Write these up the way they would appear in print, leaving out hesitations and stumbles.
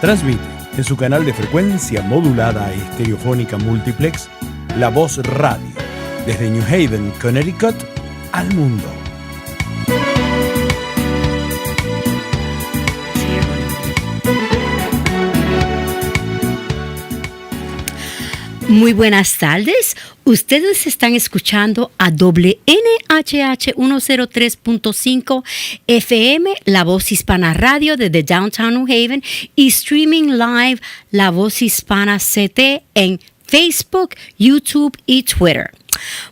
Transmite en su canal de frecuencia modulada e estereofónica multiplex La Voz Radio, desde New Haven, Connecticut, al mundo. Muy buenas tardes. Ustedes están escuchando a WNHH 103.5 FM, La Voz Hispana Radio desde Downtown New Haven y streaming live La Voz Hispana CT en Facebook, YouTube y Twitter.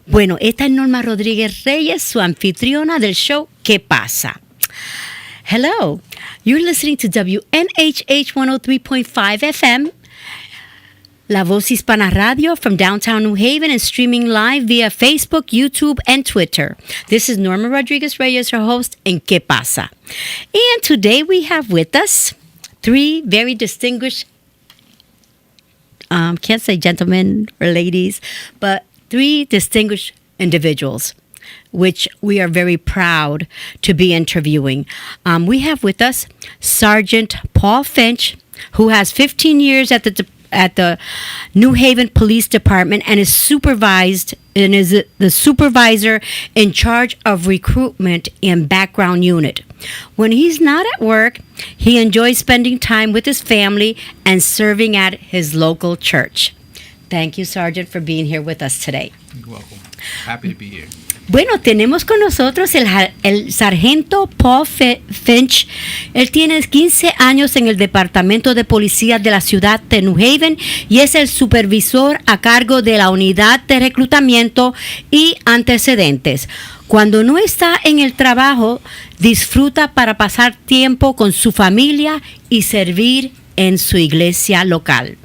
Bueno, esta es Norma Rodríguez-Reyes, su anfitriona del show K-PASA. Hello, you're listening to WNHH 103.5 FM, La Voz Hispana Radio from downtown New Haven and streaming live via Facebook, YouTube, and Twitter. This is Norma Rodríguez-Reyes, your host, in K-PASA. And today we have with us three very distinguished, can't say gentlemen or ladies, but three distinguished individuals, which we are very proud to be interviewing. We have with us Sergeant Paul Finch, who has 15 years at the New Haven Police Department and is the supervisor in charge of recruitment and background unit. When he's not at work, he enjoys spending time with his family and serving at his local church. Thank you, Sergeant, for being here with us today. You're welcome. Happy to be here. Bueno, tenemos con nosotros el sargento Paul Finch. Él tiene 15 años en el Departamento de Policía de la ciudad de New Haven y es el supervisor a cargo de la unidad de reclutamiento y antecedentes. Cuando no está en el trabajo, disfruta para pasar tiempo con su familia y servir en su iglesia local.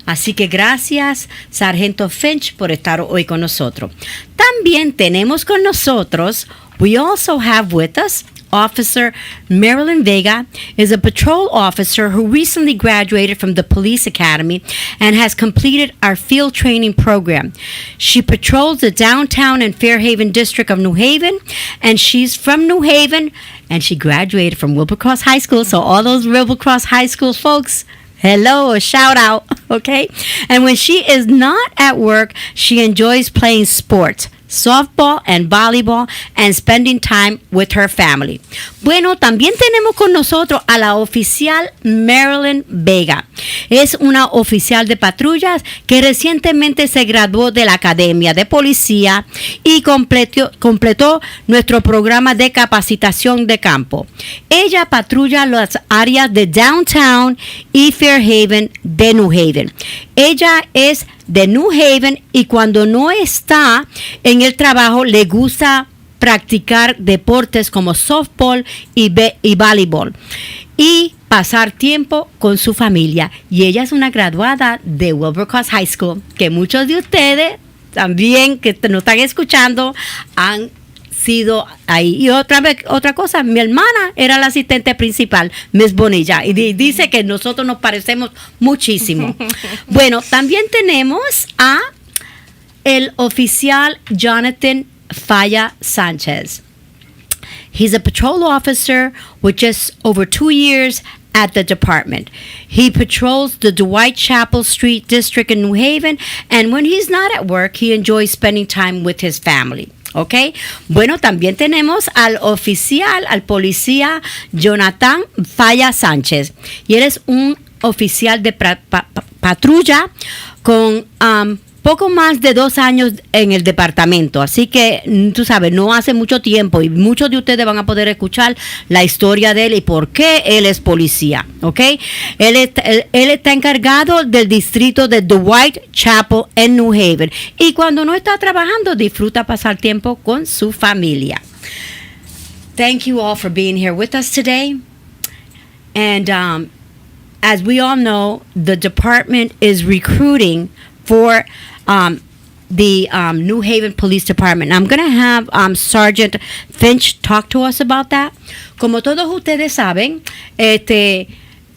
Así que gracias, Sargento Finch, por estar hoy con nosotros. También tenemos con nosotros, we also have with us, Officer Marilyn Vega is a patrol officer who recently graduated from the police academy and has completed our field training program. She patrols the downtown and Fairhaven district of New Haven, and she's from New Haven, and she graduated from Wilbercross High School. So all those Wilbercross High School folks, hello, a shout out, okay? And when she is not at work, she enjoys playing sports, softball and volleyball, and spending time with her family. Bueno, también tenemos con nosotros a la oficial Marilyn Vega. Es una oficial de patrullas que recientemente se graduó de la Academia de Policía y completó nuestro programa de capacitación de campo. Ella patrulla las áreas de Downtown y Fairhaven de New Haven. Ella es de New Haven y cuando no está en el trabajo le gusta practicar deportes como softball y voleibol y pasar tiempo con su familia. Y ella es una graduada de Wilbercross High School, que muchos de ustedes también que nos están escuchando han sido ahí. Y otra cosa, mi hermana era la asistente principal, Miss Bonilla, y dice que nosotros nos parecemos muchísimo. Bueno, también tenemos a el oficial Jonathan Falla Sanchez. He's a patrol officer with just over 2 years at the department. He patrols the Dwight Chapel Street district in New Haven, and when he's not at work, he enjoys spending time with his family. ¿Ok? Bueno, también tenemos al policía Jonathan Falla Sánchez. Y él es un oficial de patrulla con poco más de 2 años en el departamento. Así que, tú sabes, no hace mucho tiempo y muchos de ustedes van a poder escuchar la historia de él y por qué él es policía. ¿Ok? Él está encargado del distrito de Dwight Chapel en New Haven. Y cuando no está trabajando, disfruta pasar tiempo con su familia. Thank you all for being here with us today. And as we all know, the department is recruiting for the New Haven Police Department. I'm going to have Sergeant Finch talk to us about that. Como todos ustedes saben,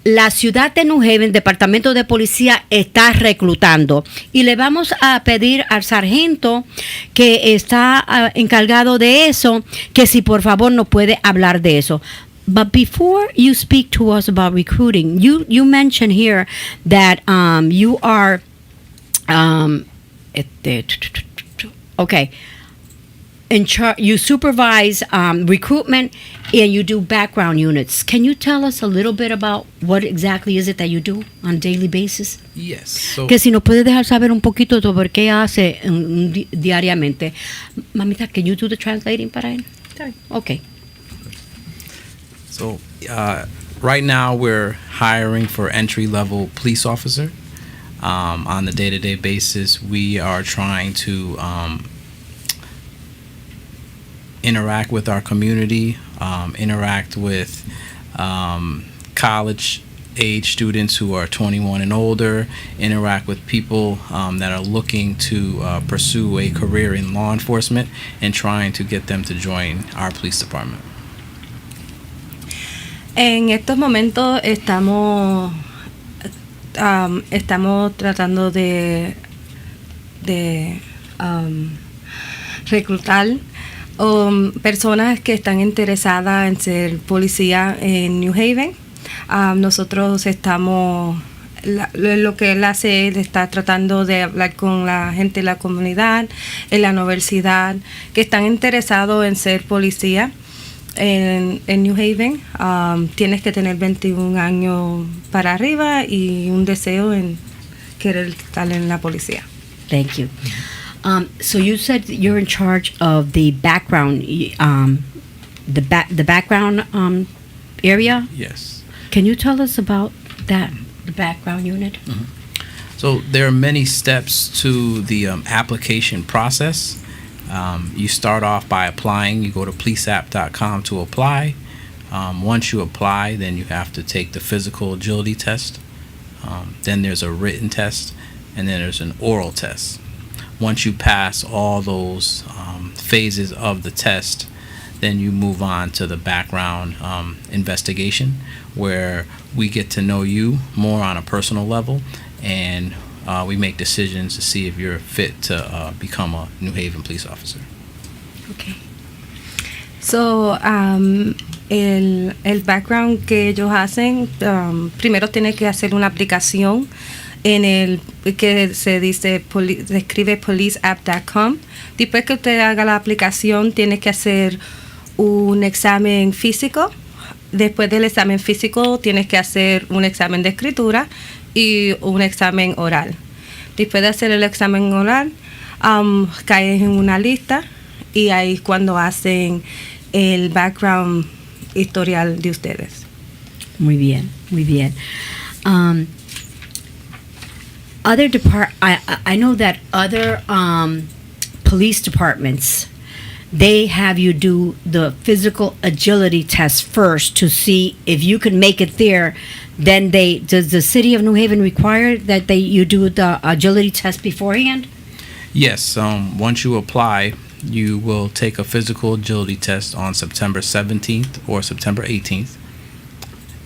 la ciudad de New Haven, Departamento de Policía, está reclutando. Y le vamos a pedir al sargento que está encargado de eso, que si por favor nos puede hablar de eso. But before you speak to us about recruiting, you mentioned here that you are okay. You supervise recruitment and you do background units. Can you tell us a little bit about what exactly is it that you do on a daily basis? Yes. So, Que si nos puedes dejar saber un poquito sobre qué hace diariamente. Mamita, can you do the translating para él? Okay. so right now we're hiring for entry-level police officer. On the day-to-day basis, we are trying to interact with our community, interact with college-age students who are 21 and older, interact with people that are looking to pursue a career in law enforcement, and trying to get them to join our police department. En estos momentos estamos tratando de reclutar personas que están interesadas en ser policía en New Haven. Nosotros estamos, lo que él hace, él está tratando de hablar con la gente de la comunidad, en la universidad, que están interesados en ser policía en New Haven. Tienes que tener 21 años para arriba y un deseo en querer estar en la policía. Thank you. So you said you're in charge of the background, the background area. Yes. Can you tell us about that, the background unit? So there are many steps to the application process. You start off by applying. You go to policeapp.com to apply. Once you apply, then you have to take the physical agility test. Then there's a written test, and then there's an oral test. Once you pass all those phases of the test, then you move on to the background investigation, where we get to know you more on a personal level, and we make decisions to see if you're fit to become a New Haven police officer. Okay. So, el background que ellos hacen, primero tiene que hacer una aplicación en el que se escribe policeapp.com. Después que usted haga la aplicación, tiene que hacer un examen físico. Después del examen físico, tienes que hacer un examen de escritura y un examen oral. Después de hacer el examen oral, caes en una lista y ahí es cuando hacen el background historial de ustedes. Muy bien, muy bien. I know that other police departments, they have you do the physical agility test first to see if you can make it there. Then does the city of New Haven require that you do the agility test beforehand? Yes. Once you apply, you will take a physical agility test on September 17th or September 18th.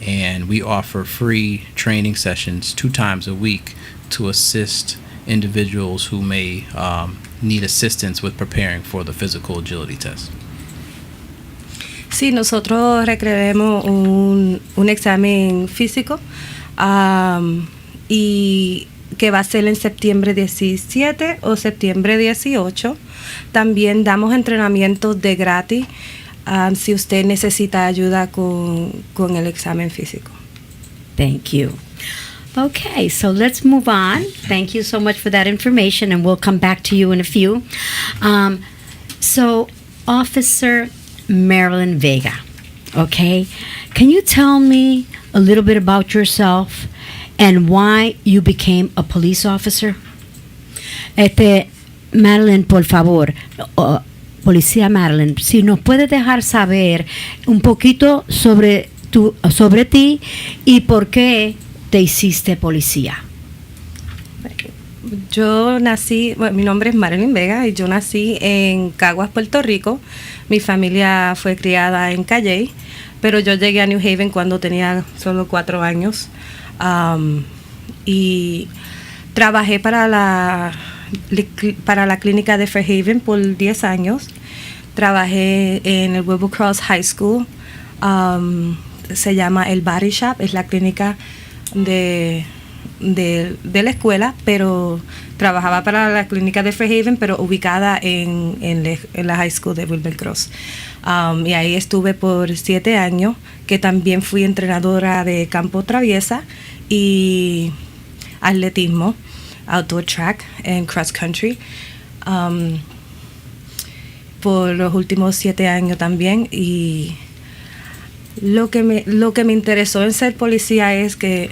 And we offer free training sessions 2 times a week to assist individuals who may need assistance with preparing for the physical agility test. Sí, nosotros requeremos un examen físico y que va a ser en septiembre 17 o septiembre 18. También damos entrenamientos de gratis si usted necesita ayuda con el examen físico. Thank you. Okay, so let's move on. Thank you so much for that information, and we'll come back to you in a few. So, Officer Marilyn Vega, okay? Can you tell me a little bit about yourself and why you became a police officer? Marilyn, por favor, Policía Marilyn, si nos puedes dejar saber un poquito sobre ti y por qué te hiciste policía. Yo nací, mi nombre es Marilyn Vega y yo nací en Caguas, Puerto Rico. Mi familia fue criada en Calley, pero yo llegué a New Haven cuando tenía solo 4 años. Y trabajé para la clínica de Fairhaven por 10 años. Trabajé en el Wilbur Cross High School Se llama el Body Shop, es la clínica de la escuela, pero trabajaba para la clínica de Fairhaven, pero ubicada en la high school de Wilbur Cross. Y ahí estuve por 7 años, que también fui entrenadora de campo traviesa y atletismo, outdoor track and cross country, por los últimos 7 años también. Y lo que me interesó en ser policía es que,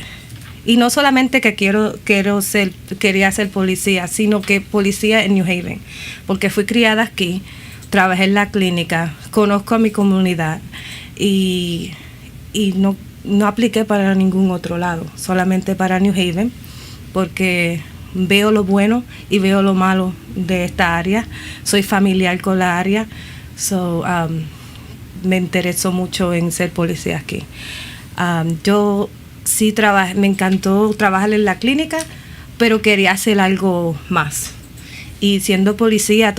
y no solamente que quería ser policía, sino que policía en New Haven, porque fui criada aquí, trabajé en la clínica, conozco a mi comunidad y no apliqué para ningún otro lado, solamente para New Haven, porque veo lo bueno y veo lo malo de esta área, soy familiar con la área, me interesó mucho en ser policía aquí. Yo sí me encantó trabajar en la clínica, pero quería hacer algo más. Y siendo policía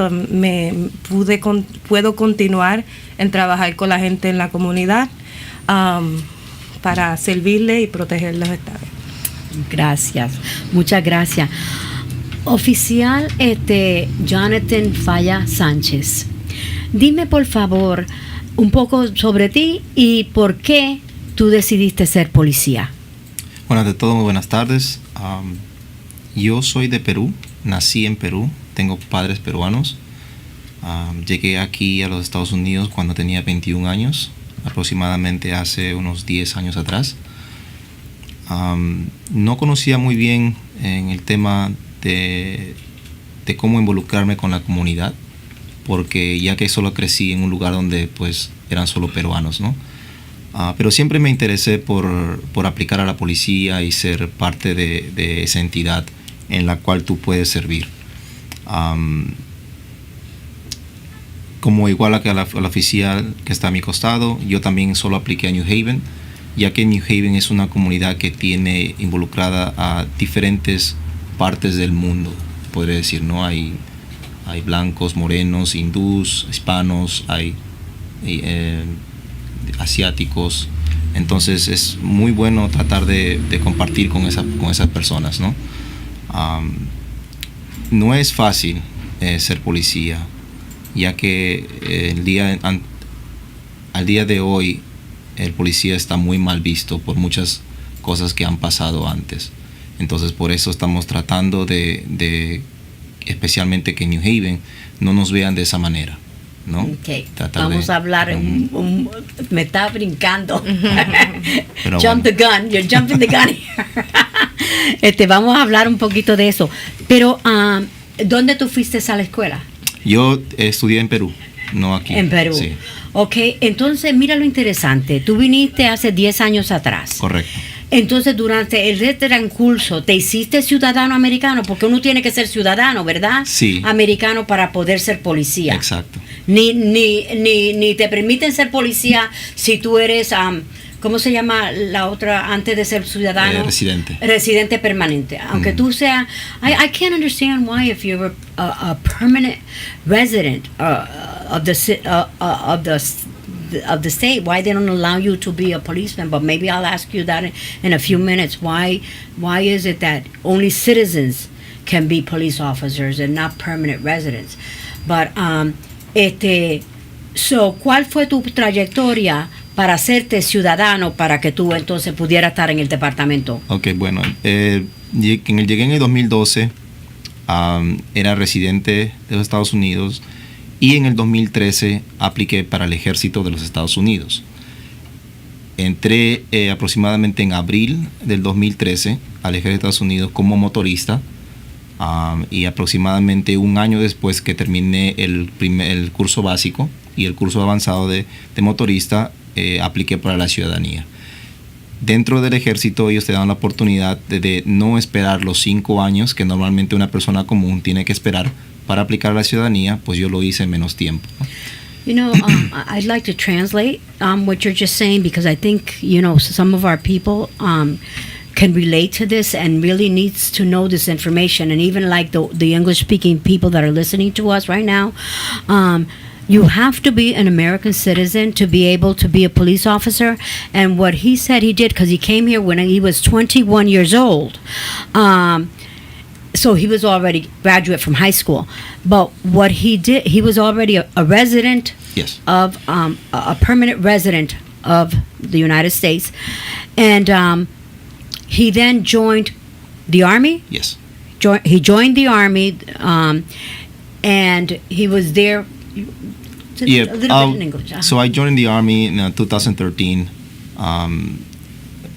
puedo continuar en trabajar con la gente en la comunidad para servirle y protegerlos esta vez. Gracias, muchas gracias. Oficial Jonathan Falla Sánchez, dime por favor un poco sobre ti y por qué tú decidiste ser policía. Bueno, ante todo, muy buenas tardes. Yo soy de Perú, nací en Perú, tengo padres peruanos. Llegué aquí a los Estados Unidos cuando tenía 21 años, aproximadamente hace unos 10 años atrás. No conocía muy bien en el tema de cómo involucrarme con la comunidad, porque ya que solo crecí en un lugar donde pues eran solo peruanos, ¿no? Pero siempre me interesé por aplicar a la policía y ser parte de esa entidad en la cual tú puedes servir. Como igual a la oficial que está a mi costado, yo también solo apliqué a New Haven, ya que New Haven es una comunidad que tiene involucrada a diferentes partes del mundo, podría decir, ¿no? Hay blancos, morenos, hindús, hispanos, hay asiáticos. Entonces es muy bueno tratar de compartir con esas personas, ¿no? No es fácil ser policía, ya que al día de hoy el policía está muy mal visto por muchas cosas que han pasado antes. Entonces por eso estamos tratando de especialmente que en New Haven no nos vean de esa manera, ¿no? Okay. Vamos a hablar, me está brincando. Jump the gun, you're jumping the gun. Vamos a hablar un poquito de eso. Pero, ¿dónde tú fuiste a la escuela? Yo estudié en Perú, no aquí. En Perú. Sí. Ok, entonces mira lo interesante. Tú viniste hace 10 años atrás. Correcto. Entonces, durante el transcurso, ¿te hiciste ciudadano americano? Porque uno tiene que ser ciudadano, ¿verdad? Sí. Americano para poder ser policía. Exacto. Ni te permiten ser policía si tú eres, ¿cómo se llama la otra antes de ser ciudadano? Residente. Residente permanente. Aunque tú seas, I can't understand why if you're a permanent resident of the state, why they don't allow you to be a policeman. But maybe I'll ask you that in a few minutes. Why is it that only citizens can be police officers and not permanent residents? But so, ¿cuál fue tu trayectoria para hacerte ciudadano para que tú entonces pudieras estar en el departamento? Ok, bueno, llegué en el 2012, era residente de los Estados Unidos. Y en el 2013 apliqué para el ejército de los Estados Unidos. Entré aproximadamente en abril del 2013 al ejército de Estados Unidos como motorista, y aproximadamente un año después que terminé el curso básico y el curso avanzado de motorista, apliqué para la ciudadanía. Dentro del ejército ellos te dan la oportunidad de no esperar los 5 años que normalmente una persona común tiene que esperar para aplicar a la ciudadanía, pues yo lo hice en menos tiempo. You know, I'd like to translate what you're just saying, because I think, some of our people can relate to this and really needs to know this information. And even like the English-speaking people that are listening to us right now, you have to be an American citizen to be able to be a police officer. And what he said he did, because he came here when he was 21 years old. So he was already graduate from high school. But what he did, he was already a resident Yes. of a permanent resident of the United States, and he then joined the army. Yes. He joined the army, and he was there. Yeah. A little bit in English. So I joined the Army in 2013.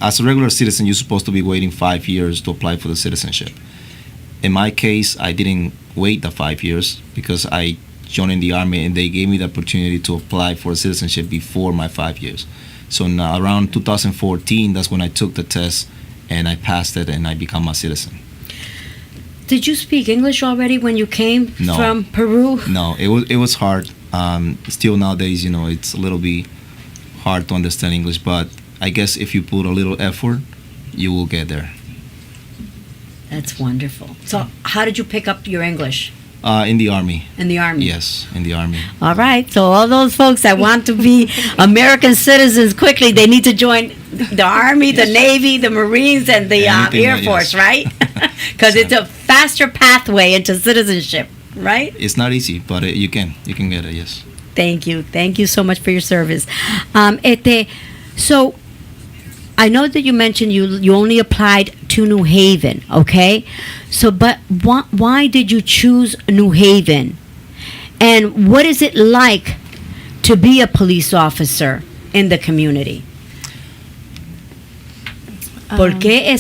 As a regular citizen, you're supposed to be waiting 5 years to apply for the citizenship. In my case, I didn't wait the 5 years because I joined the Army and they gave me the opportunity to apply for citizenship before my 5 years. So now around 2014, that's when I took the test and I passed it and I become a citizen. Did you speak English already when you came No. from Peru? No, it was hard. Still nowadays, it's a little bit hard to understand English, but I guess if you put a little effort, you will get there. That's wonderful. So, how did you pick up your English? In the Army. In the Army? Yes, in the Army. All right. So, all those folks that want to be American citizens quickly, they need to join the Army, the Navy, the Marines, and the Anything Air that- Force, yes. right? Because it's a faster pathway into citizenship, right? It's not easy, but you can get it. Yes. Thank you. Thank you so much for your service. So, I know that you mentioned you only applied to New Haven, okay? So, but why did you choose New Haven? And what is it like to be a police officer in the community? ¿Por qué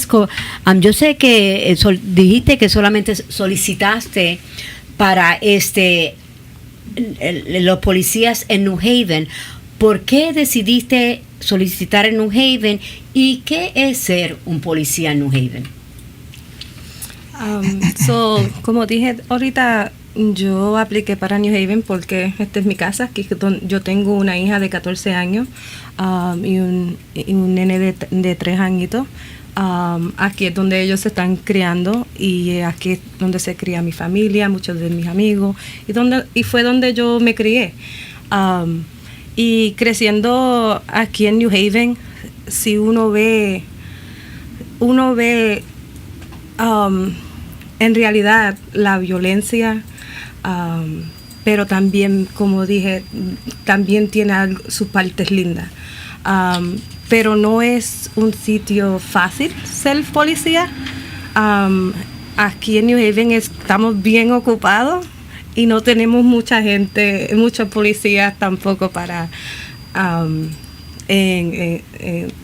yo sé que dijiste que solamente solicitaste para los policías en New Haven? ¿Por qué decidiste solicitar en New Haven y qué es ser un policía en New Haven? Como dije ahorita, yo apliqué para New Haven porque esta es mi casa. Aquí yo tengo una hija de 14 años y un nene de 3 añitos. Aquí es donde ellos se están criando y aquí es donde se cría mi familia, muchos de mis amigos y fue donde yo me crié. Y creciendo aquí en New Haven, si uno ve en realidad la violencia, pero también, como dije, también tiene sus partes lindas. Pero no es un sitio fácil ser policía. Aquí en New Haven estamos bien ocupados y no tenemos mucha gente, muchos policías tampoco para en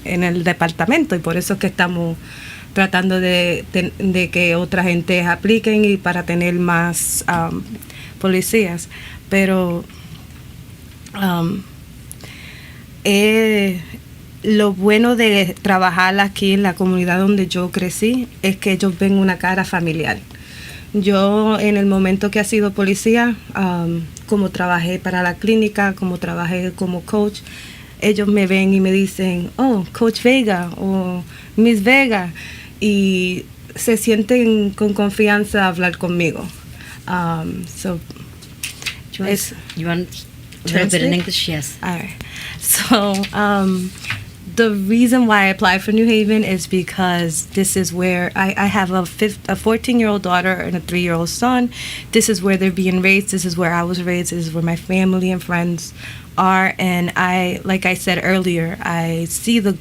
el departamento, y por eso es que estamos tratando de que otra gente apliquen y para tener más policías. Pero lo bueno de trabajar aquí en la comunidad donde yo crecí es que ellos ven una cara familiar. Yo en el momento que he sido policía, como trabajé para la clínica, como trabajé como coach, ellos me ven y me dicen, oh, Coach Vega o Miss Vega, y se sienten con confianza a hablar conmigo. You want a little bit in English? Yes. All right. So, the reason why I applied for New Haven is because this is where I have a 14-year-old daughter and a 3-year-old son. This is where they're being raised. This is where I was raised. This is where my family and friends are. And like I said earlier, I see the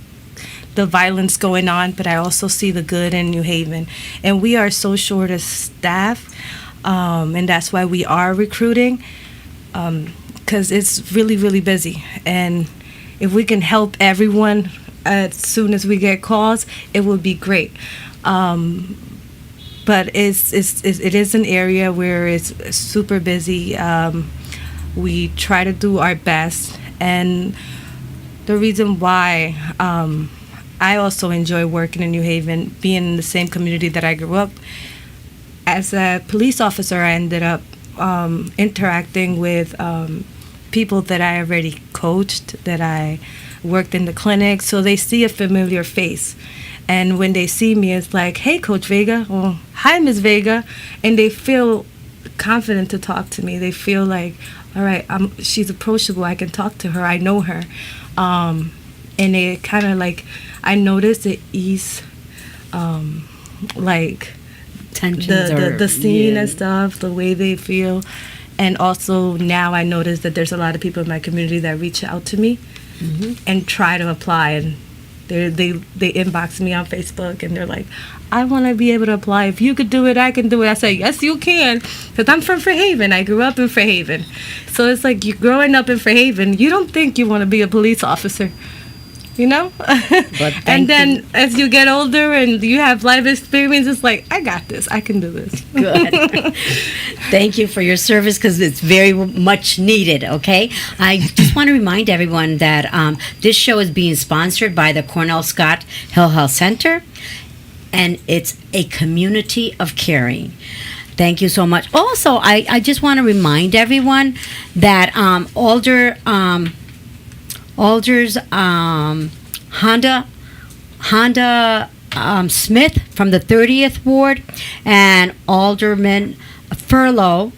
violence going on, but I also see the good in New Haven. And we are so short of staff, and that's why we are recruiting, because it's really, really busy. And if we can help everyone as soon as we get calls, it would be great. But it is an area where it's super busy. We try to do our best, and the reason why I also enjoy working in New Haven, being in the same community that I grew up. As a police officer, I ended up interacting with people that I already coached, that I worked in the clinic, so they see a familiar face. And when they see me, it's like, hey, Coach Vega, or hi, Ms. Vega, and they feel confident to talk to me. They feel like, all right, she's approachable. I can talk to her. I know her. And it kind of like, I noticed it ease, like Tensions the scene and stuff, the way they feel. And also now I notice that there's a lot of people in my community that reach out to me and try to apply, and they inbox me on Facebook and they're like, I want to be able to apply. If you could do it, I can do it. I say, yes, you can, because I'm from Fairhaven. I grew up in Fairhaven. So it's like, you growing up in Fairhaven, you don't think you want to be a police officer, you know? And then as you get older and you have life experience, it's like, I got this. I can do this. Good. Thank you for your service, because it's very much needed, okay? I just want to remind everyone that this show is being sponsored by the Cornell Scott Hill Health Center, and it's a community of caring. Thank you so much. Also, I just want to remind everyone that Alders Honda Smith from the 30th Ward and Alderman Furlow,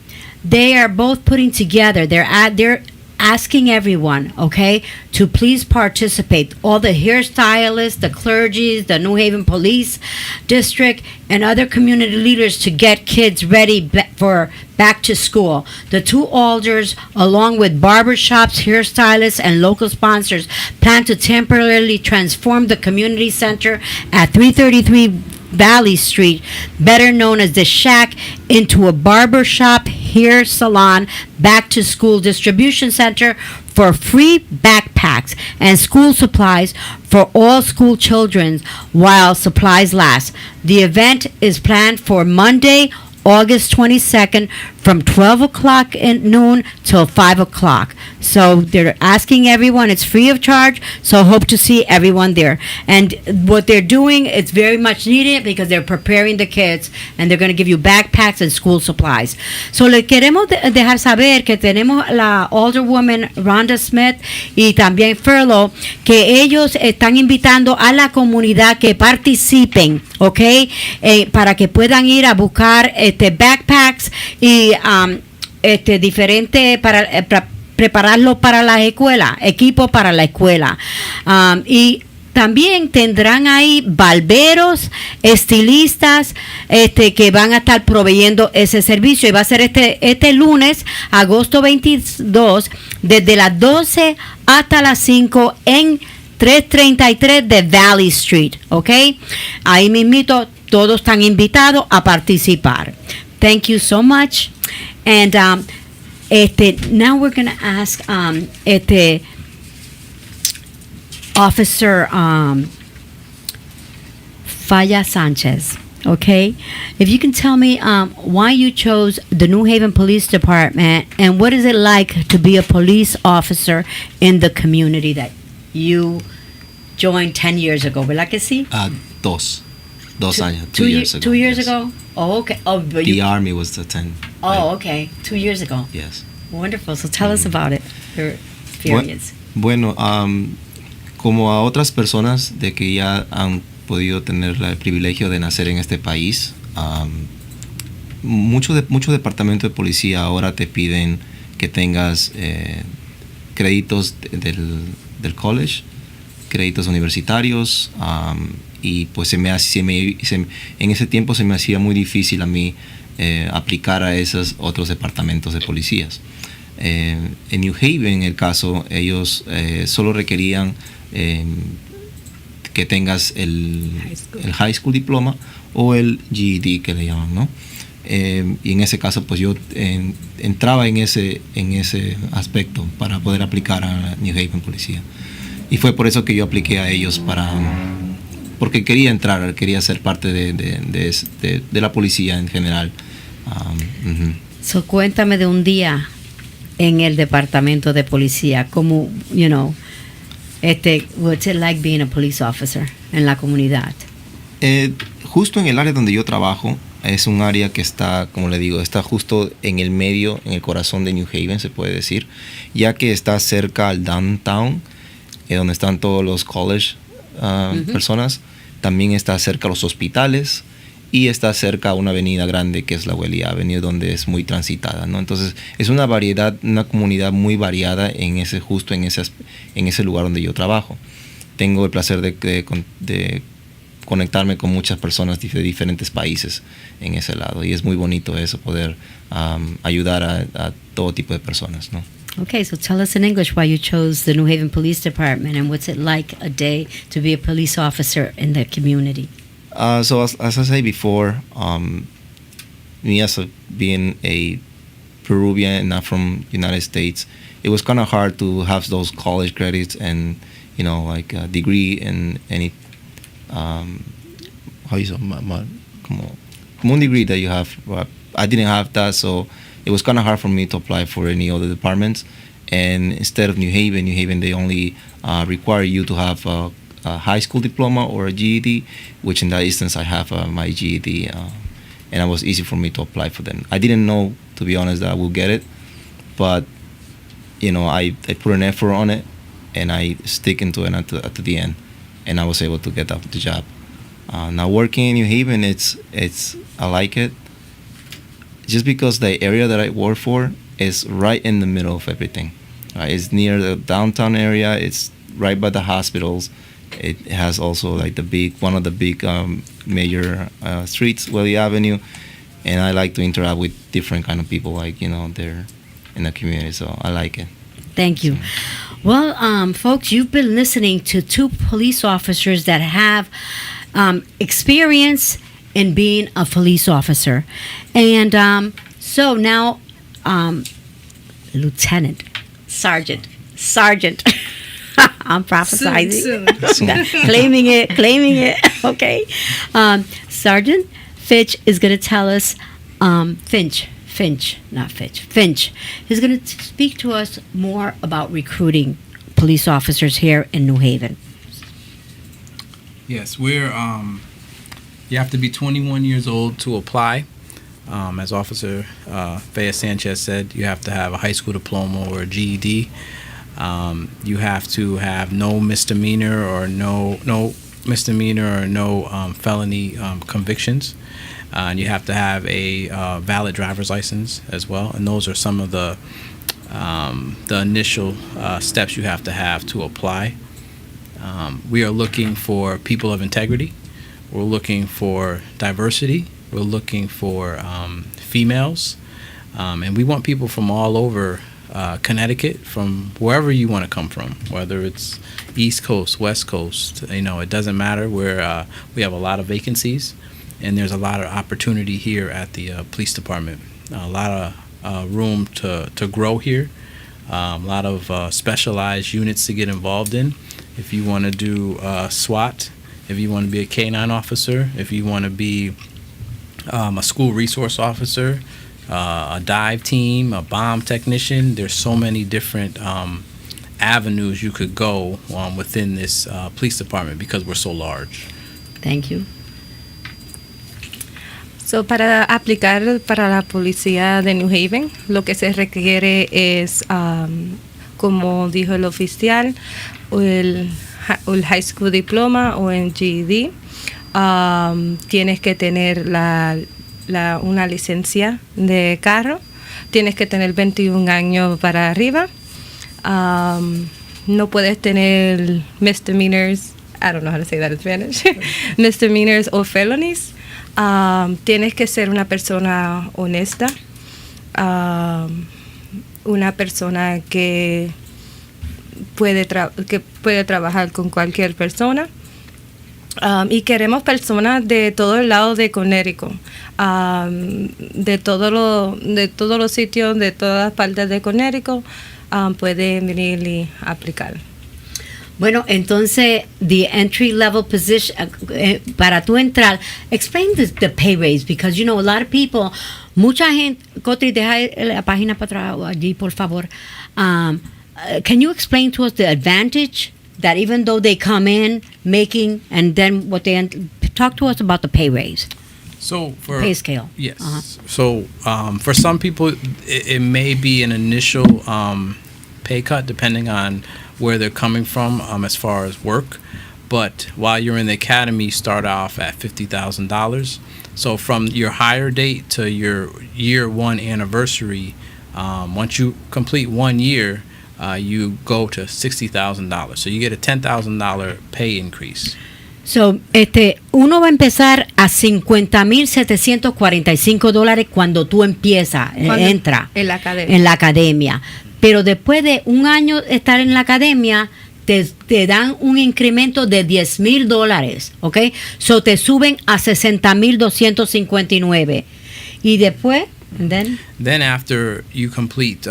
they are both putting together, they're asking everyone, okay, to please participate. All the hairstylists, the clergy, the New Haven Police District, and other community leaders to get kids ready for back to school. The two alders, along with barbershops, hairstylists, and local sponsors, plan to temporarily transform the community center at 333 Valley Street, better known as the Shack, into a barbershop, hair salon, back to school distribution center for free backpacks and school supplies for all school children while supplies last. The event is planned for Monday, August 22nd from 12 o'clock at noon till 5 o'clock. So they're asking everyone, it's free of charge, so hope to see everyone there. And what they're doing, it's very much needed because they're preparing the kids and they're going to give you backpacks and school supplies. So le queremos dejar saber que tenemos la Alderwoman Rhonda Smith y también Furlow, que ellos están invitando a la comunidad que participen, ¿ok? Para que puedan ir a buscar backpacks y diferente para prepararlo para la escuela, equipo para la escuela. Y también tendrán ahí barberos, estilistas, que van a estar proveyendo ese servicio. Y va a ser este lunes, agosto 22, desde las 12 hasta las 5 en 333 de Valley Street, ¿ok? Ahí mismito, todos están invitados a participar. Thank you so much. And now we're going to ask Officer Falla Sanchez, okay? If you can tell me why you chose the New Haven Police Department and what is it like to be a police officer in the community that you joined 10 years ago, ¿verdad que sí? Dos años, 2 years ago. 2 years yes. ago? Oh, okay. Oh, but The Army was the 10. Oh, okay. 2 years ago. Yes. Wonderful. So tell us about it, your experience. Bueno, como a otras personas de que ya han podido tener el privilegio de nacer en este país, muchos departamentos de policía ahora te piden que tengas créditos del college, créditos universitarios, y pues en ese tiempo se me hacía muy difícil a mí aplicar a esos otros departamentos de policías. En New Haven, en el caso, ellos solo requerían que tengas el high school diploma o el GED que le llaman, ¿no? Y en ese caso, pues yo entraba en ese aspecto para poder aplicar a New Haven Policía. Y fue por eso que yo apliqué a ellos porque quería ser parte de la policía en general. So cuéntame de un día en el departamento de policía, como, what's it like being a police officer en la comunidad? Justo en el área donde yo trabajo, es un área que está, como le digo, está justo en el medio, en el corazón de New Haven, se puede decir, ya que está cerca al downtown, donde están todos los college personas. También está cerca los hospitales y está cerca a una avenida grande que es la Welly Avenue, donde es muy transitada, ¿no? Entonces es una comunidad muy variada en ese lugar donde yo trabajo. Tengo el placer de conectarme con muchas personas de diferentes países en ese lado, y es muy bonito eso, poder ayudar a todo tipo de personas, ¿no? Okay, so tell us in English why you chose the New Haven Police Department and what's it like a day to be a police officer in the community. So as I said before, me as being a Peruvian and not from United States, it was kind of hard to have those college credits and, you know, like a degree in any, how you say, como un degree that you have. I didn't have that, so it was kind of hard for me to apply for any other departments. And instead of New Haven, they only require you to have a high school diploma or a GED, which in that instance I have my GED, and it was easy for me to apply for them. I didn't know, to be honest, that I would get it, but you know, I put an effort on it, and I stick into it at the end, and I was able to get the job. Now working in New Haven, I like it, just because the area that I work for is right in the middle of everything. It's near the downtown area. It's right by the hospitals. It has also like one of the big major streets, Welly Avenue, and I like to interact with different kind of people, like, you know, they're in the community, so I like it. Thank you. Well, folks, you've been listening to two police officers that have experience in being a police officer. And so now, Lieutenant, Sergeant. I'm prophesizing. Soon. claiming it. Okay. Sergeant Finch is going to tell us, Finch. He's going to speak to us more about recruiting police officers here in New Haven. Yes, we're. You have to be 21 years old to apply. As Officer Fea Sanchez said, you have to have a high school diploma or a GED. You have to have no misdemeanor or no felony convictions. And you have to have a valid driver's license as well. And those are some of the initial steps you have to apply. We are looking for people of integrity. We're looking for diversity. We're looking for females. And we want people from all over Connecticut, from wherever you want to come from, whether it's East Coast, West Coast, you know, it doesn't matter. We have a lot of vacancies, and there's a lot of opportunity here at the police department. A lot of room to grow here. A lot of specialized units to get involved in. If you want to do SWAT, if you want to be a K-9 officer, if you want to be a school resource officer, a dive team, a bomb technician, there's so many different avenues you could go within this police department because we're so large. Thank you. So, para aplicar para la policía de New Haven, lo que se requiere es, como dijo el oficial, el high school diploma o el GED. Tienes que tener una licencia de carro. Tienes que tener 21 años para arriba. No puedes tener misdemeanors. I don't know how to say that in Spanish. Misdemeanors o felonies. Tienes que ser una persona honesta, una persona que puede trabajar con cualquier persona, y queremos personas de todo el lado de Connecticut, de todos los sitios, de todas partes de Connecticut, pueden venir y aplicar. Bueno, entonces, the entry level position, para tú entrar, explain the pay raise, because, you know, a lot of people, mucha gente, Cotri, deja la página para atrás allí, por favor. Can you explain to us the advantage that even though they come in making, and then what they talk to us about the pay raise? So for pay scale. Yes. So for some people, it may be an initial pay cut depending on where they're coming from as far as work. but while you're in the academy, you start off at $50,000. So from your hire date to your year one anniversary, once you complete 1 year, you go to $60,000. So you get a $10,000 pay increase. So, uno va a empezar a $50,745 cuando tú empiezas, entra en la academia. en la academia. Pero después de un año estar en la academia, te dan un incremento de $10,000, ¿ok? So te suben a $60,259. Y después, Then after you complete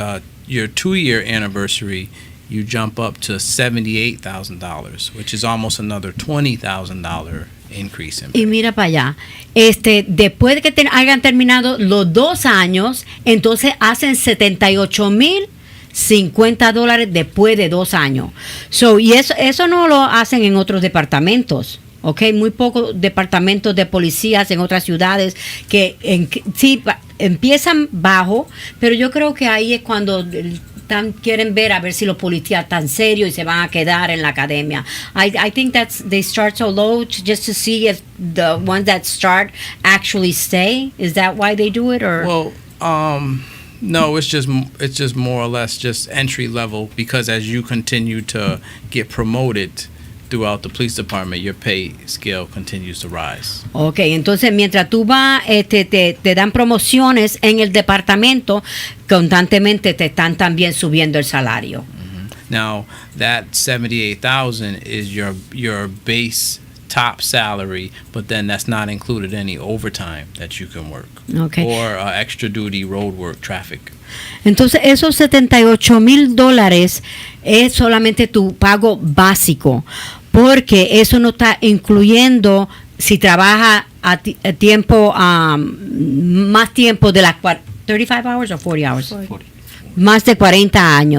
your 2-year anniversary, you jump up to $78,000, which is almost another $20,000 increase in pay. y mira para allá, después de que hayan terminado los 2 años, entonces hacen $78,050 después de 2 años. So, y eso no lo hacen en otros departamentos. Okay, muy pocos departamentos de policías en otras ciudades que sí empiezan bajo, pero yo creo que ahí es cuando quieren ver a ver si los policías están serios y se van a quedar en la academia. I think they start so low just to see if the ones that start actually stay. Is that why they do it, or? Well, no, it's just more or less just entry level, because as you continue to get promoted throughout the police department, your pay scale continues to rise. Okay, entonces mientras tú vas, te dan promociones en el departamento, constantemente te están también subiendo el salario. Now, that $78,000 is your base top salary, but then that's not included any overtime that you can work, Okay. or extra duty road work, traffic. Entonces esos $78,000 es solamente tu pago básico, porque eso no está incluyendo si trabaja a tiempo, más tiempo de las 35 hours o 40 hours. 40. Más de 40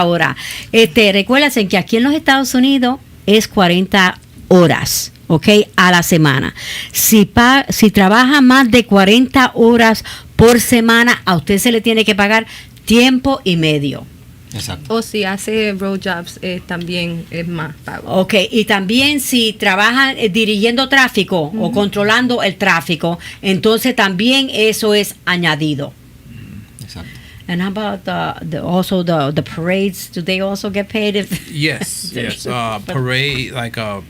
horas. Recuérdense que aquí en los Estados Unidos es 40 horas, ¿ok? A la semana. Si trabaja más de 40 horas por semana, a usted se le tiene que pagar tiempo y medio. Exacto. O si hace road jobs, también es más pago. Ok, y también si trabaja dirigiendo tráfico o controlando el tráfico, entonces también eso es añadido. Exacto. And how about the parades? Do they also get paid? Yes, yes. Parade, like all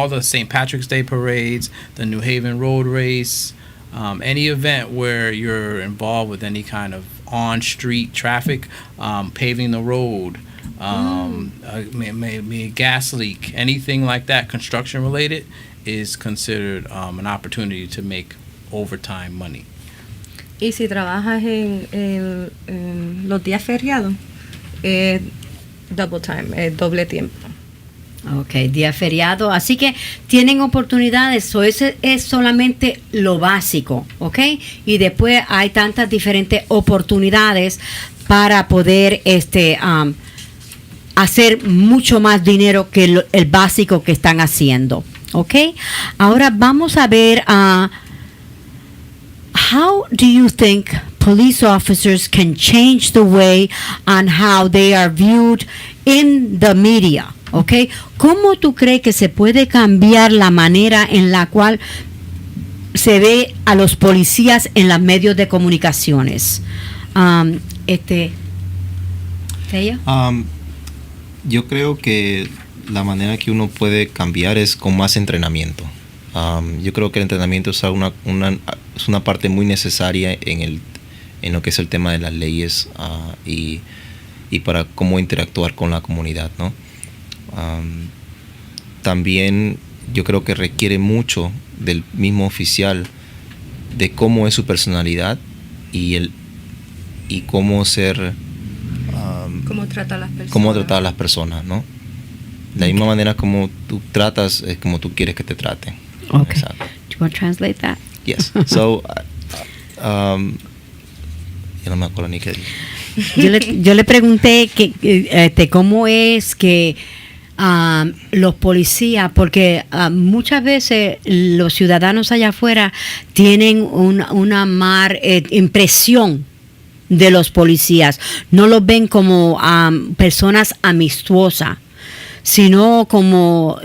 the St. Patrick's Day parades, the New Haven Road Race, any event where you're involved with any kind of on-street traffic, paving the road, maybe a gas leak, anything like that, construction related, is considered an opportunity to make overtime money. Y si trabajas en los días feriados, double time, doble tiempo. Ok, día feriado. Así que tienen oportunidades. Eso es solamente lo básico, ¿ok? Y después hay tantas diferentes oportunidades para poder hacer mucho más dinero que el básico que están haciendo, ¿ok? Ahora vamos a ver how do you think police officers can change the way on how they are viewed in the media? Okay, ¿cómo tú crees que se puede cambiar la manera en la cual se ve a los policías en los medios de comunicaciones? ¿Ella? Yo creo que la manera que uno puede cambiar es con más entrenamiento. Yo creo que el entrenamiento es una parte muy necesaria en lo que es el tema de las leyes y para cómo interactuar con la comunidad, ¿no? También yo creo que requiere mucho del mismo oficial, de cómo es su personalidad y cómo ser, Cómo trata a las personas. cómo tratar a las personas, ¿no? De la misma manera como tú tratas es como tú quieres que te traten. Okay. Exacto. Do you want to translate that? Yes. So, ya no me acuerdo ni qué dije. Yo le pregunté que cómo es que los policías, porque muchas veces los ciudadanos allá afuera tienen una mala impresión de los policías, no los ven como personas amistosas. sino como,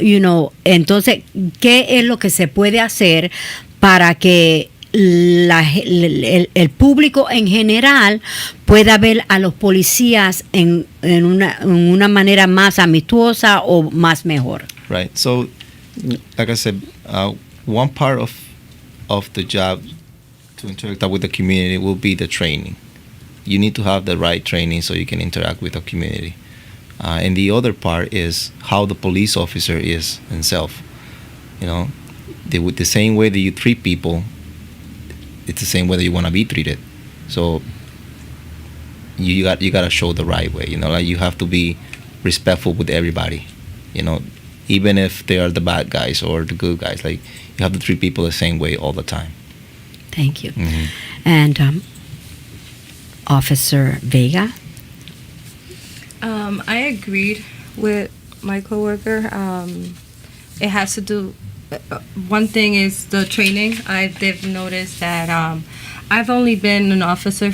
entonces, ¿qué es lo que se puede hacer para que el público en general pueda ver a los policías en una manera más amistosa o más mejor? Right. So, like I said, one part of the job to interact with the community will be the training. You need to have the right training so you can interact with the community. And the other part is how the police officer is himself. With the same way that you treat people, it's the same way that you want to be treated. So you got to show the right way. Like you have to be respectful with everybody. Even if they are the bad guys or the good guys, like you have to treat people the same way all the time. Thank you. Mm-hmm. And Officer Vega. I agreed with my coworker. It has to do. One thing is the training. I did notice that I've only been an officer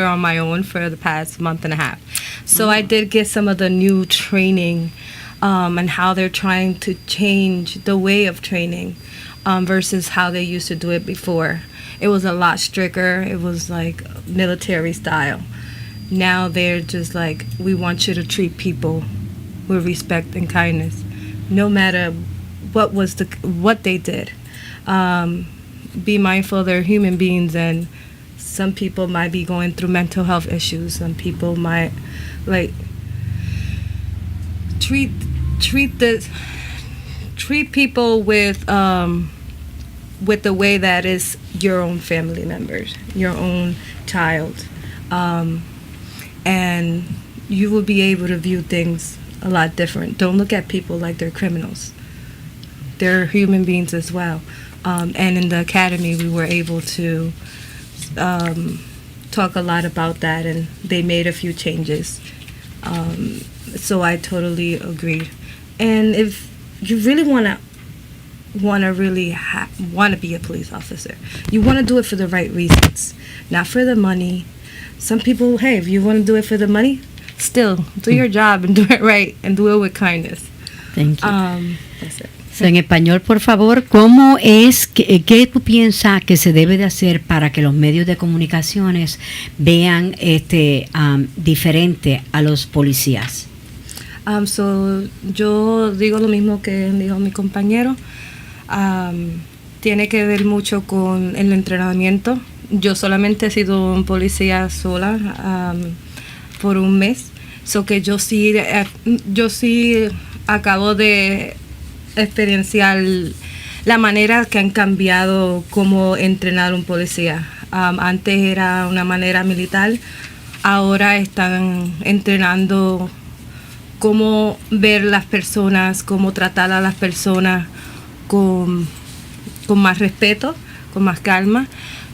on my own for the past month and a half. So I did get some of the new training and how they're trying to change the way of training versus how they used to do it before. It was a lot stricter. It was like military style. Now they're just like, we want you to treat people with respect and kindness, no matter what they did. Be mindful they're human beings, and some people might be going through mental health issues. Some people might treat people with the way that is your own family members, your own child, and you will be able to view things a lot different. Don't look at people like they're criminals. They're human beings as well. And in the academy, we were able to talk a lot about that, and they made a few changes. So I totally agree. And if you really want to be a police officer, you want to do it for the right reasons, not for the money. Some people, hey, if you want to do it for the money, still do your job and do it right and do it with kindness. Thank you. That's it. So, en español, por favor, ¿cómo es, qué tú piensas que se debe de hacer para que los medios de comunicaciones vean diferente a los policías? Yo digo lo mismo que dijo mi compañero. Tiene que ver mucho con el entrenamiento. Yo solamente he sido un policía sola por un mes, que yo sí acabo de experienciar la manera que han cambiado cómo entrenar un policía. Antes era una manera militar, ahora están entrenando cómo ver las personas, cómo tratar a las personas con más respeto, con más calma.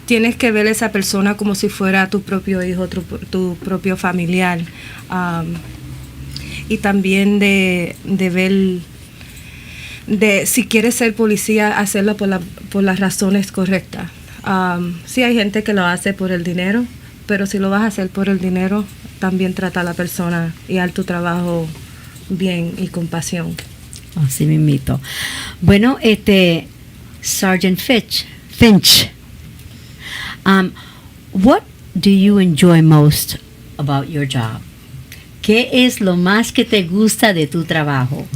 Tienes que ver a esa persona como si fuera tu propio hijo, tu propio familiar. Y también de ver, si quieres ser policía, hacerlo por las razones correctas. Sí hay gente que lo hace por el dinero, pero si lo vas a hacer por el dinero, también trata a la persona y haz tu trabajo bien y con pasión. Así mismito. Bueno, Sergeant Finch. What do you enjoy most about your job? ¿Qué es lo más que te gusta de tu trabajo?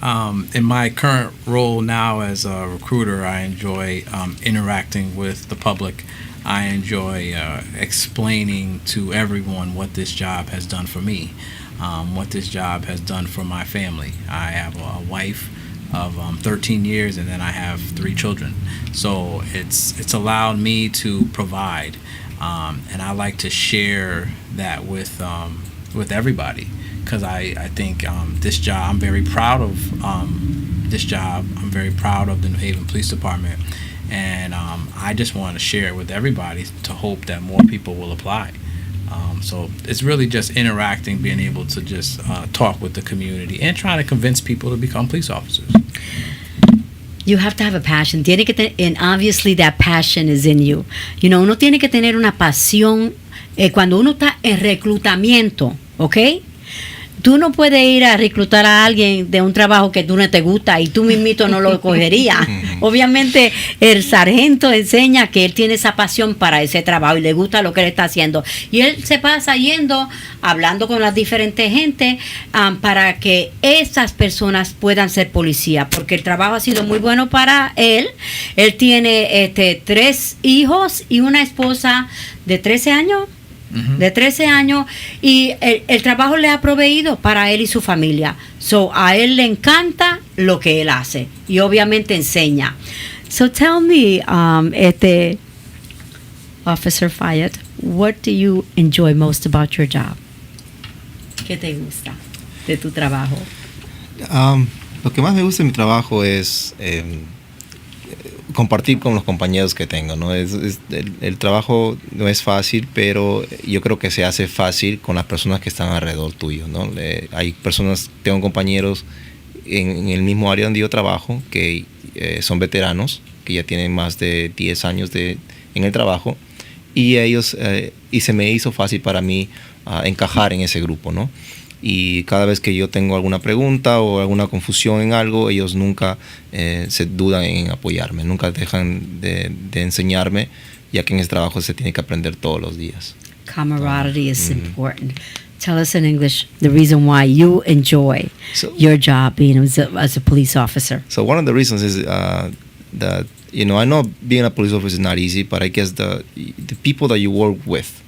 In my current role now as a recruiter, I enjoy interacting with the public. I enjoy explaining to everyone what this job has done for me, what this job has done for my family. I have a wife of 13 years, and then I have 3 children. So it's allowed me to provide, and I like to share that with everybody, because I think this job, I'm very proud of this job. I'm very proud of the New Haven Police Department, and I just want to share it with everybody to hope that more people will apply. So it's really just interacting, being able to just talk with the community and trying to convince people to become police officers. You have to have a passion. Tiene que and obviously that passion is in you. Uno tiene que tener una pasión cuando uno está en reclutamiento, ¿ok? tú no puedes ir a reclutar a alguien de un trabajo que tú no te gusta y tú mismito no lo cogerías. Obviamente el sargento enseña que él tiene esa pasión para ese trabajo y le gusta lo que él está haciendo. Y él se pasa yendo, hablando con las diferentes gente para que esas personas puedan ser policía, porque el trabajo ha sido muy bueno para él. Él tiene 3 hijos y una esposa de 13 años. De 13 años y el trabajo le ha proveído para él y su familia. So, a él le encanta lo que él hace y obviamente enseña. So tell me, Officer Fayette, what do you enjoy most about your job? ¿Qué te gusta de tu trabajo? Lo que más me gusta de mi trabajo es compartir con los compañeros que tengo, ¿no? El trabajo no es fácil, pero yo creo que se hace fácil con las personas que están alrededor tuyo, ¿no? Hay personas, tengo compañeros en el mismo área donde yo trabajo que son veteranos, que ya tienen más de 10 años en el trabajo, y ellos, y se me hizo fácil para mí encajar en ese grupo, ¿no? Y cada vez que yo tengo alguna pregunta o alguna confusión en algo, ellos nunca se dudan en apoyarme, nunca dejan de enseñarme, ya que en ese trabajo se tiene que aprender todos los días. Camaraderie is important. Tell us in English the reason why you enjoy your job being as a police officer. So one of the reasons is that, you know, I know being a police officer is not easy, but I guess the people that you work with,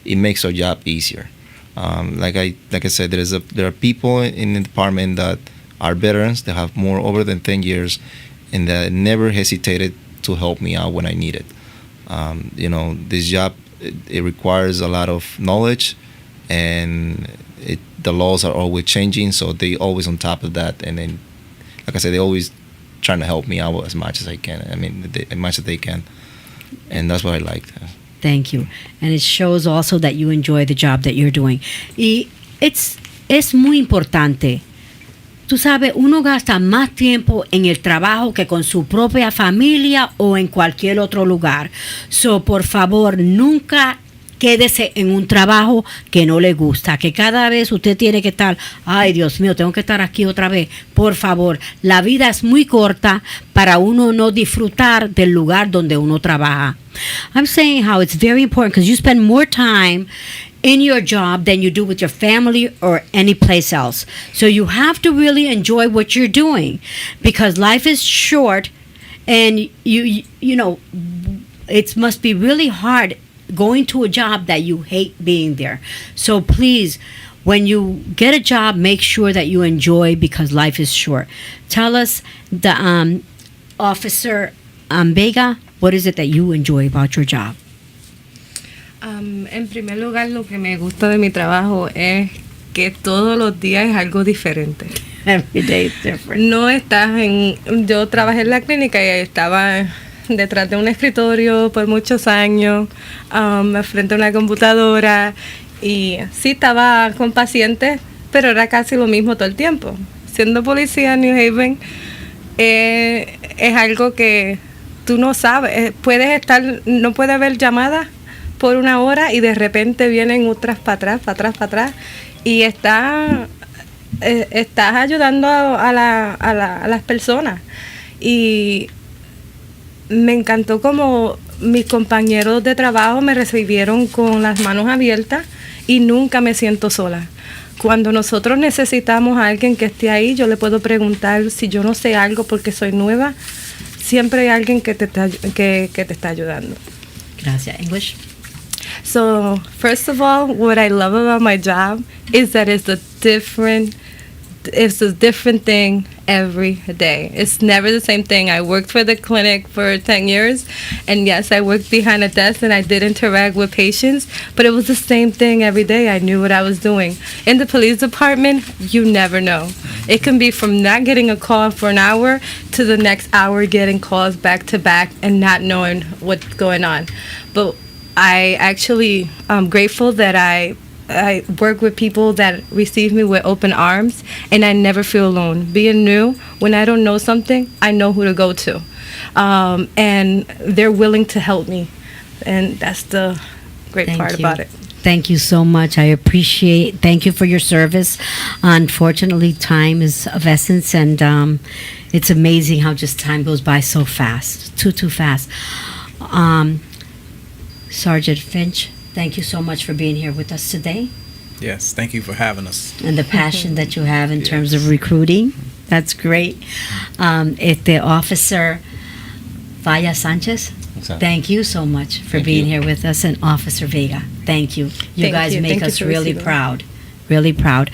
it makes our job easier. Like I said, there are people in the department that are veterans that have over than 10 years and that never hesitated to help me out when I need it. You know, this job, it requires a lot of knowledge, and the laws are always changing, so they always on top of that. And then, like I said, they always trying to help me out as much as I can. I mean, as much as they can. And that's what I like. Thank you. And it shows also that you enjoy the job that you're doing. Y es muy importante. Tú sabes, uno gasta más tiempo en el trabajo que con su propia familia o en cualquier otro lugar. So, por favor, nunca quédese en un trabajo que no le gusta, que cada vez usted tiene que estar, ay Dios mío, tengo que estar aquí otra vez. Por favor, la vida es muy corta para uno no disfrutar del lugar donde uno trabaja. I'm saying how it's very important because you spend more time in your job than you do with your family or any place else. So you have to really enjoy what you're doing because life is short, and you know, it must be really hard going to a job that you hate being there. So please, when you get a job, make sure that you enjoy because life is short. Tell us, the Officer Vega, what is it that you enjoy about your job? En primer lugar, lo que me gusta de mi trabajo es que todos los días es algo diferente. Every day is different. No estás yo trabajé en la clínica y estaba detrás de un escritorio por muchos años, frente a una computadora, y sí estaba con pacientes, pero era casi lo mismo todo el tiempo. Siendo policía en New Haven, es algo que tú no sabes. No puede haber llamadas por una hora y de repente vienen otras para atrás, y estás ayudando a las personas. Y me encantó como mis compañeros de trabajo me recibieron con las manos abiertas y nunca me siento sola. Cuando nosotros necesitamos a alguien que esté ahí, yo le puedo preguntar si yo no sé algo porque soy nueva. Siempre hay alguien que te está ayudando. Gracias. English? So, first of all, what I love about my job is that it's a different thing every day. It's never the same thing. I worked for the clinic for 10 years, and yes, I worked behind a desk and I did interact with patients, but it was the same thing every day. I knew what I was doing. In the police department, you never know. It can be from not getting a call for an hour to the next hour getting calls back to back and not knowing what's going on. But I'm grateful that I work with people that receive me with open arms, and I never feel alone. Being new, when I don't know something, I know who to go to. And they're willing to help me. And that's the great part about it. Thank you so much. I appreciate. Thank you for your service. Unfortunately, time is of essence, and it's amazing how just time goes by so fast, too fast. Sergeant Finch, thank you so much for being here with us today, Yes, thank you for having us. and the passion that you have in terms Yes. of recruiting. That's great. The Officer Vaya Sanchez, thank you so much for Thank being you. here with us, and Officer Vega, thank you. You Thank guys you. make Thank you us for really receiving. proud. Really proud.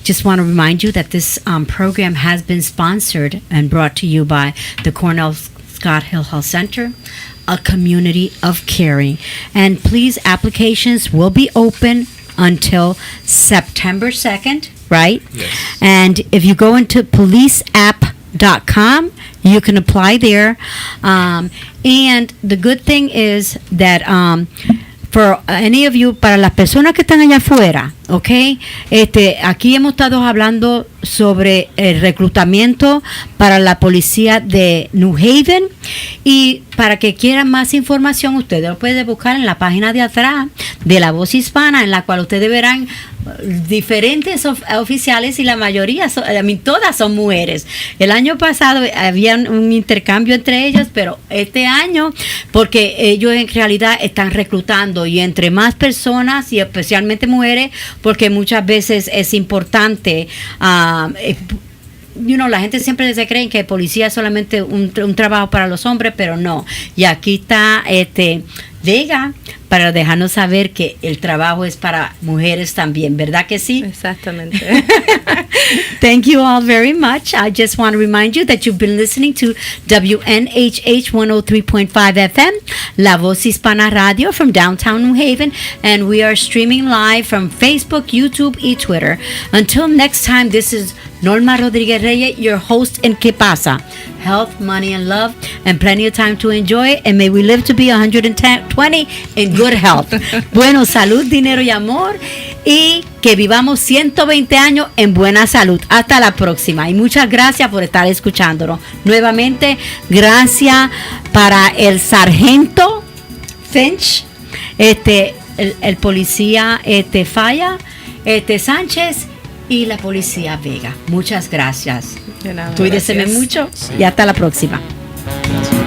Just want to remind you that this program has been sponsored and brought to you by the Cornell Scott Hill Health Center, a community of caring. And please, applications will be open until September 2nd, right? Yes. And if you go into policeapp.com, you can apply there. And the good thing is that for any of you, para las personas que están allá afuera, ¿ok? Aquí hemos estado hablando sobre el reclutamiento para la policía de New Haven, y para que quieran más información, ustedes lo pueden buscar en la página de atrás de La Voz Hispana, en la cual ustedes verán diferentes oficiales, y la mayoría, todas son mujeres. El año pasado había un intercambio entre ellas, pero este año, porque ellos en realidad están reclutando, y entre más personas, y especialmente mujeres, porque muchas veces es importante. La gente siempre se cree que policía es solamente un trabajo para los hombres, pero no. Y aquí está Vega para dejarnos saber que el trabajo es para mujeres también, ¿verdad que sí? Exactamente. Thank you all very much. I just want to remind you that you've been listening to WNHH 103.5 FM, La Voz Hispana Radio from downtown New Haven, and we are streaming live from Facebook, YouTube, and Twitter. Until next time, this is Norma Rodríguez-Reyes, your host in K-PASA. Health, money, and love, and plenty of time to enjoy, and may we live to be 120 in good health. Bueno, salud, dinero y amor, y que vivamos 120 años en buena salud. Hasta la próxima, y muchas gracias por estar escuchándonos. Nuevamente, gracias para el sargento Finch, el policía Falla, Sánchez, y la policía Vega. Muchas gracias. De nada, Cuídense gracias. mucho, y hasta la próxima. Gracias.